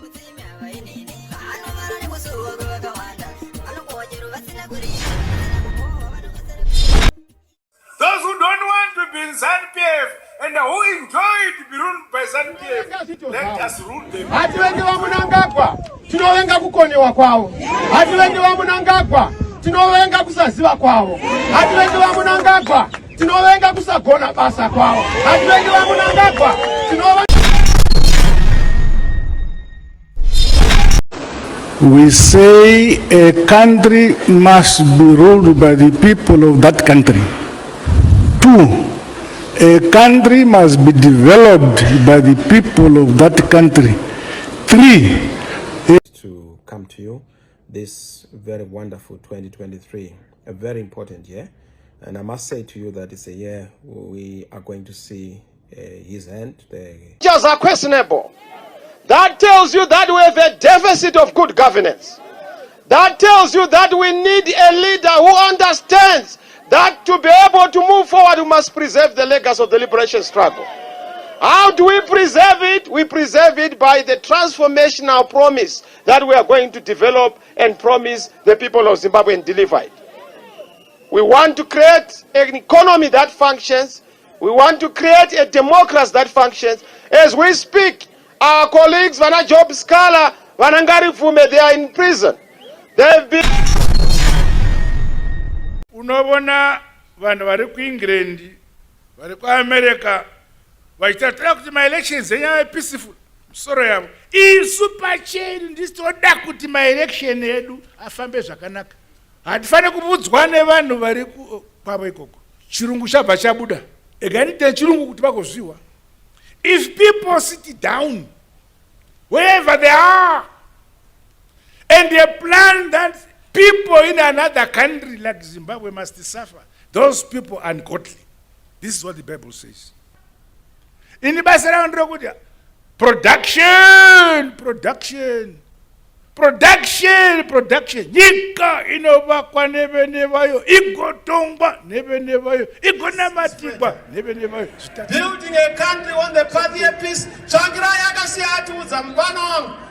Those who don't want to be in ZANU-PF and who enjoy to be ruled by ZANU-PF, let us rule them. Hati wengi wa munangagwa, tunowenga kukonewa kwao. Hati wengi wa munangagwa, tunowenga kusaziwa kwao. Hati wengi wa munangagwa, tunowenga kusagona basa kwao. Hati wengi wa munangagwa, tunowenga. We say a country must be ruled by the people of that country. 2, a country must be developed by the people of that country. 3, to come to you this very wonderful 2023, a very important year. And I must say to you that it's a year we are going to see his hand. Just are questionable. That tells you that we have a deficit of good governance. That tells you that we need a leader who understands that to be able to move forward, we must preserve the legacy of the liberation struggle. How do we preserve it? We preserve it by the transformational promise that we are going to develop and promise the people of Zimbabwe and deliver it. We want to create an economy that functions. We want to create a democracy that functions. As we speak, our colleagues, Vana Job Scala, Vanangari Fume, they are in prison. They've been... Unobona vanhu vari kuEngland, vari kuAmerica, vachitatira kuti ma-elections enyaya peaceful, musoro yavo. Isu pachedu ndisi toda kuti ma-election edu afambe zvakanaka. Hatifane kubudzwa nevanhu vari kwavo ikoko. Chirungu chabva chabuda. Eganite chirungu kuti vakozviwa. If people sit down, wherever they are, and they plan that people in another country like Zimbabwe must suffer, those people are ungodly. This is what the Bible says. In the Bible, production. Nyika inovakwa nevenevayo, igotongwa nevenevayo, igonamatigwa nevenevayo. Building a country on the path of peace.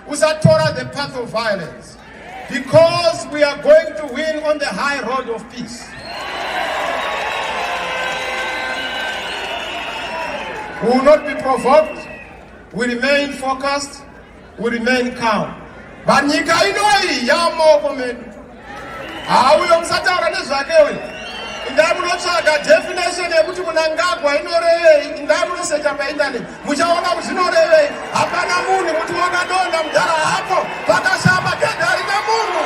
Usatora the path of violence. Because we are going to win on the high road of peace. We will not be provoked. We remain focused. We remain calm. But nyika inoi yamoko medu. Auyo msataura nezvakewe. Indamunotsvaga definition yekuti munangagwa inorevei. Indamunosecha painternet. Muchaona kuti zvinorevei. Hapana munhu kuti wakadonda mudhara hapo pakashamba genda rine munhu.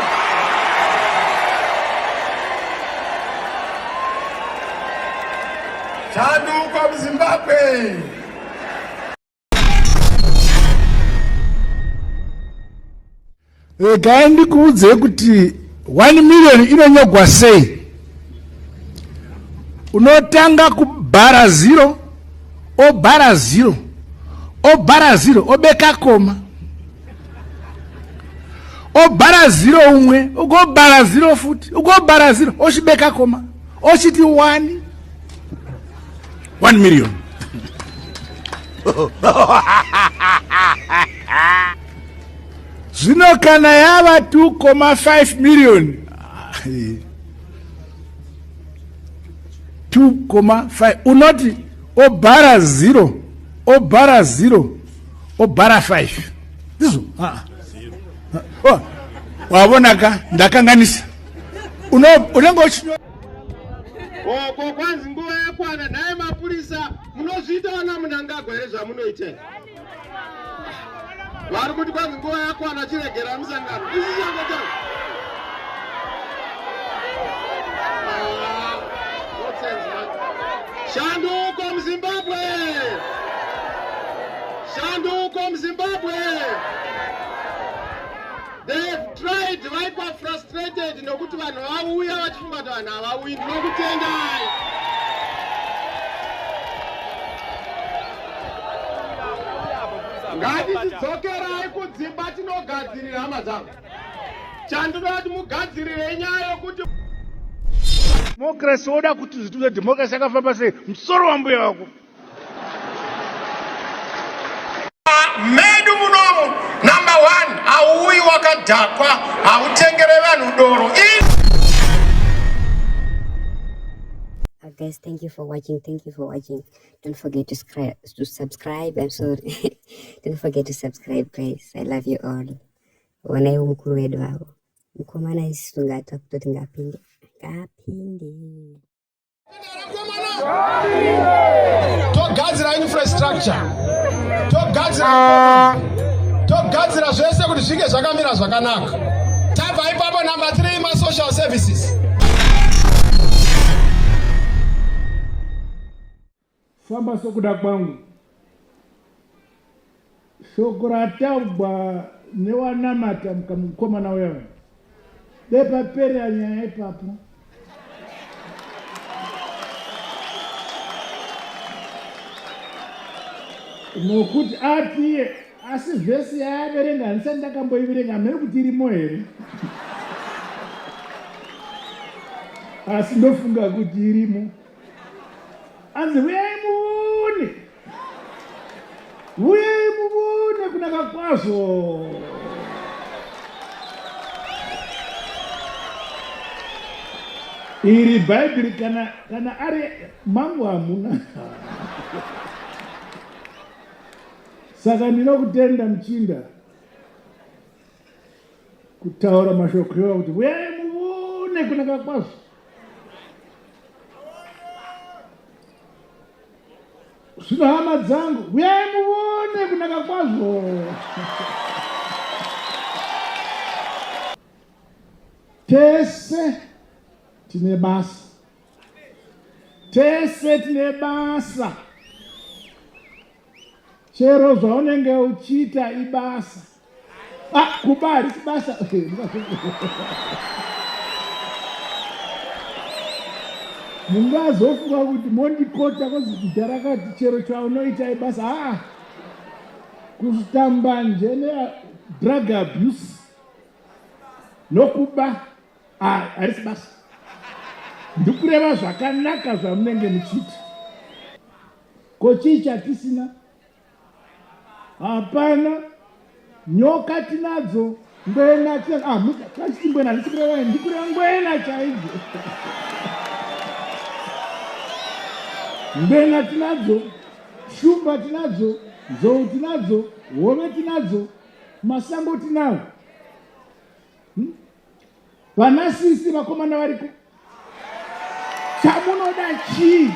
Chanduko muZimbabwe. Regai ndikuudze kuti 1 million inonyogwa sei. Unotanga kubhara 0, obhara 0, obhara 0, obeka koma. Obhara 0 umwe, ugobhara 0 futi, ugobhara 0, oshibeka koma. Oshiti 1 million. Zvino kana yava 2.5 million. 2.5 unoti obhara 0, obhara 0, obhara 5. Ndizo wabonaka ndakanganisa. Unenge uchinyo Oko kwanzi nguva yakwana naye mapurisa munozviitaona munangagwa here zvamunoita. Vari kuti kwanzi nguva yakwana chiregera musangano. Isi changota. Shanduko muZimbabwe! Shanduko muZimbabwe! They've tried, vaikwa frustrated nokuti vanhu vauya vachifunga kuti vanhu havauyi. Ndinokutendai. Ngatitidzokerai kudzimba tinogadzirira hama dzangu. Chandoda kuti mugadzirire nyaya yokuti Democracy oda kuti zvitu zvedemocracy yakafamba sei musoro wambuya wako. Medu munomu number 1 madhakwa hautengere vanhu doro. Guys, thank you for watching. Don't forget to subscribe. I'm sorry. Don't forget to subscribe, guys. I love you all. Wana mkuru wedu wao mkomana isi tungata kutoti ngapinde togadzira infrastructure, togadzira zvese kuti zvinge zvakamira zvakanaka. Tabva ipapo number 3 ma-social services. Famba sokuda kwangu shoko rataugwa newanamata mukomana wewe depapera nyaya ipapo nokuti atiye asi vhesi yaaverenga handisati ndakamboiverenga mheri kuti irimo here asi ndofunga kuti irimo. Anzi uyai mubone kunaka kwazvo. Iri Bible kana ari mangu hamuna. Saka ndinokutenda muchinda kutaura mashoko iwawo kuti uyai mubone kunaka kwazvo. Zvino hama dzangu uyai mubone kunaka kwazvo. Tese tine basa. Chero zvaunenge uchiita ibasa. Kubari basa. Mungazofunga kuti mondikota kozidhara rakati chero chaunoita ibasa. Kutamba nje drug abuse nokuba harisi basa. Ndikureva zvakanaka zvamunenge muchiti. Kochii chatisina? Hapana. Nyoka tinadzo, ngwena tinadzo. Kachiti ngwena ndikureva ngwena chaidzo. Ngwena tinadzo, shumba tinadzo, nzou tinadzo, hove tinadzo, masango tinawo. Vanasisi vakomana variko. Chamunoda chii?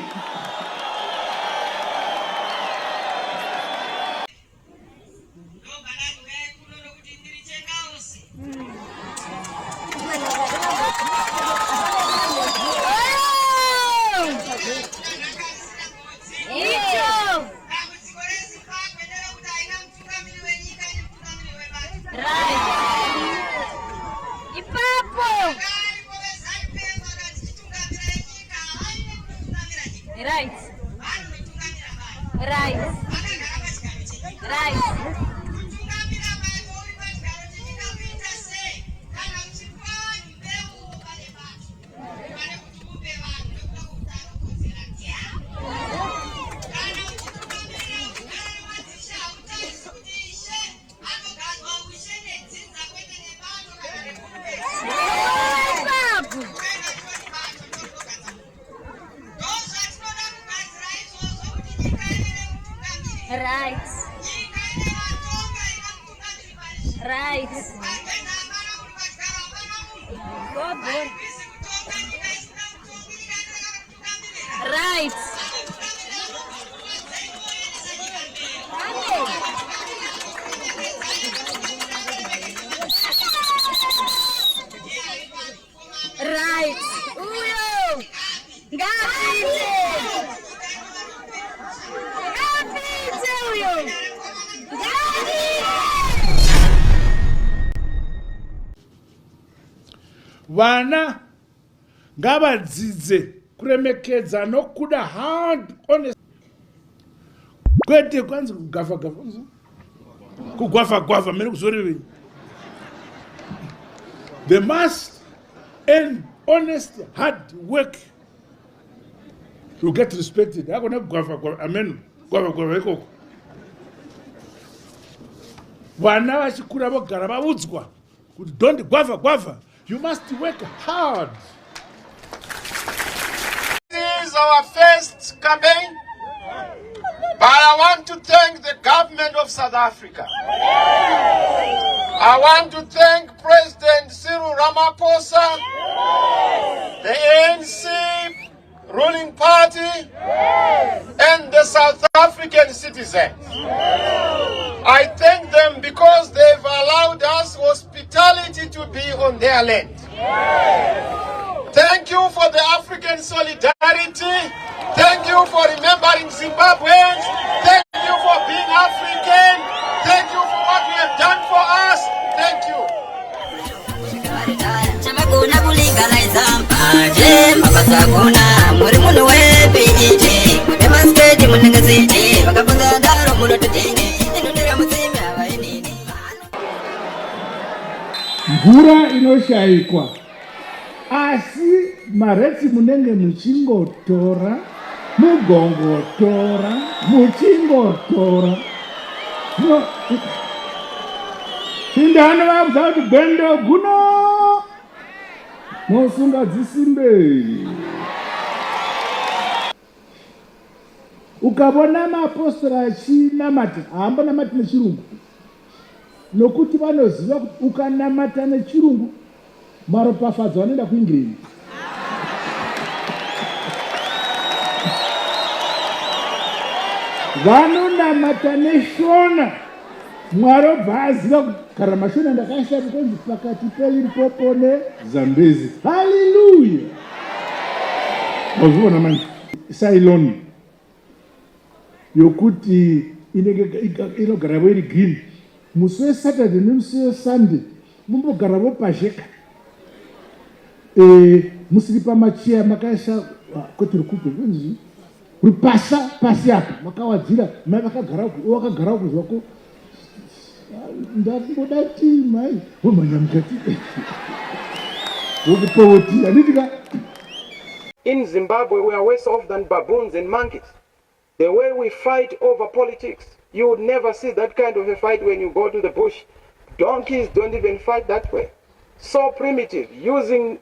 Vana ngavadzidze kuremekedza nokuda hard honest. Kwete kwanza kugwafa mene kuzoriwe. They must end honest hard work to get respected. Hakuna kugwafa amen. Gwafa ikoko. Vana vachikura vogara vaudzwa Don't guava. You must work hard. This is our first campaign, but I want to thank the government of South Africa. I want to thank President Cyril Ramaphosa, the ANC ruling party, and the South African citizens. I thank them because they've allowed us hospitality to be on their land. Thank you for the African solidarity. Thank you for remembering Zimbabweans. Thank you for being African. Thank you for what you have done for us. Thank you. Mvura inoshaikwa, asi maretsi munenge muchingotora, mugongotora, muchingotora. Indano vabva kuti gwendo guno mosunga dzisimbe. Ukabona maapostoli achinamata, haamba namati nechirungu. Nokuti vanoziva kuti ukanamata nechirungu maropafadzo vanoenda kuIngirandi. Vanonamata neshona Mwari obva aziva kuti kana mashona ndakaisa kunzi pakati peLimpopo neZambezi. Haleluya! Wazviona manje Ceylon yokuti inogaravo iri green. Musi weSaturday nemusi weSunday mumbogaravo pajeka. Musiri pamacheya makaisa kuti rikupe kunzi rupasa pasi apa makawadzira mai wakagara kuzvako ndakumboda tii mai womhanya mukati wokupoti anditika. In Zimbabwe, we are worse off than baboons and monkeys. The way we fight over politics, you would never see that kind of a fight when you go to the bush. Donkeys don't even fight that way. So primitive, using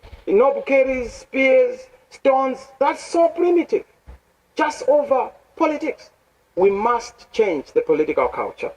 carries, spears, stones. That's so primitive. Just over politics. We must change the political culture.